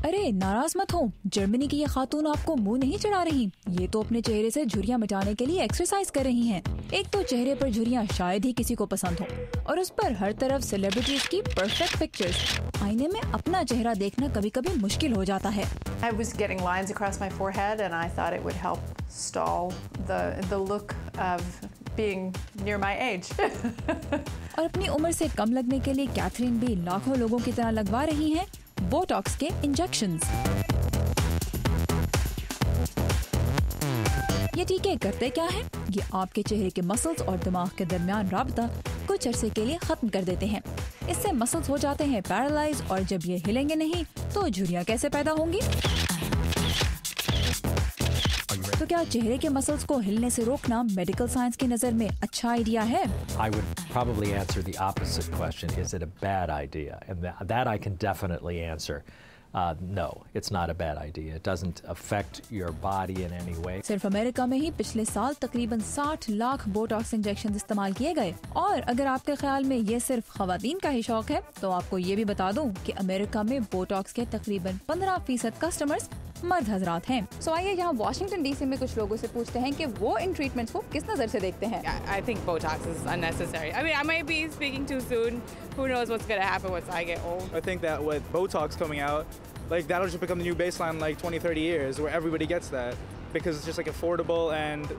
अरे नाराज मत हो, जर्मनी की ये खातून आपको मुंह नहीं चढ़ा रही। ये तो अपने चेहरे से झुर्रियाँ मिटाने के लिए एक्सरसाइज कर रही हैं। एक तो चेहरे पर झुर्रियाँ शायद ही किसी को पसंद हो, और उस पर हर तरफ सेलिब्रिटीज की परफेक्ट पिक्चर्स। आईने में अपना चेहरा देखना कभी कभी मुश्किल हो जाता है। I was getting lines across my forehead and I thought it would help stall the look of being near my age. और अपनी उम्र से कम लगने के लिए कैथरीन भी लाखों लोगों की तरह लगवा रही हैं बोटॉक्स के इंजेक्शंस। ये टीके करते क्या है? ये आपके चेहरे के मसल्स और दिमाग के दरमियान राबता कुछ अरसे के लिए खत्म कर देते हैं। इससे मसल्स हो जाते हैं पैरालाइज, और जब ये हिलेंगे नहीं तो झुर्रियाँ कैसे पैदा होंगी? तो क्या चेहरे के मसल्स को हिलने से रोकना मेडिकल साइंस की नजर में अच्छा आइडिया है? I would probably answer the opposite question. Is it a bad idea? And that I can definitely answer. No, it's not a bad idea. It doesn't affect your body in any way. सिर्फ America में ही पिछले साल तकरीबन 60 lakh Botox injection इस्तेमाल किए गए। और अगर आपके ख्याल में ये सिर्फ खवातीन का ही शौक है, तो आपको ये भी बता दूं कि अमेरिका में बोटॉक्स के तकरीबन 15% कस्टमर्स मर्द हजरात हैं। So आइए यहाँ वाशिंगटन डीसी में कुछ लोगों से पूछते हैं कि वो इन ट्रीटमेंट्स को किस नजर से देखते हैं। I think Botox is unnecessary. I mean, I might be speaking too soon. Who knows what's going to happen once I get old. I think that with Botox coming out, like that'll just become the new baseline in like 20, 30 years where everybody gets that because it's just like affordable and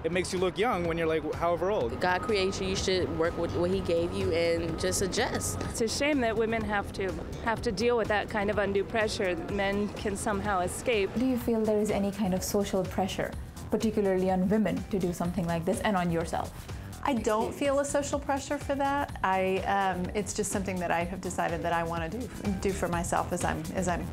it makes you look young when you're like however old. God created you, you should work with what he gave you and just adjust. It's a shame that women have to deal with that kind of undue pressure. Men can somehow escape. Do you feel there is any kind of social pressure, particularly on women, to do something like this and on yourself? I don't feel a social pressure for that. It's just something that I have decided that I want to do for myself as I'm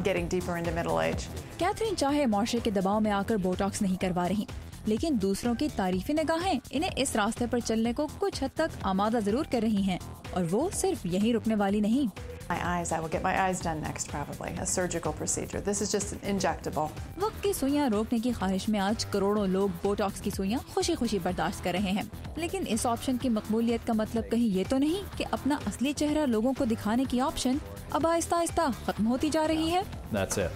getting deeper into middle age. Catherine चाहे माशरे के दबाव में आकर Botox नहीं करवा रही, लेकिन दूसरों की तारीफी निगाहें इन्हें इस रास्ते पर चलने को कुछ हद तक आमादा जरूर कर रही हैं, और वो सिर्फ यहीं रुकने वाली नहीं। My eyes, I will get my eyes done next probably, a surgical procedure. This is just injectable. वक्त की सुइयां रोकने की ख्वाहिश में आज करोड़ों लोग बोटॉक्स की सुइयां खुशी खुशी बर्दाश्त कर रहे हैं, लेकिन इस ऑप्शन की मकबूलियत का मतलब कहीं ये तो नहीं कि अपना असली चेहरा लोगों को दिखाने की ऑप्शन अब आहिस्ता आहिस्ता खत्म होती जा रही है। That's it.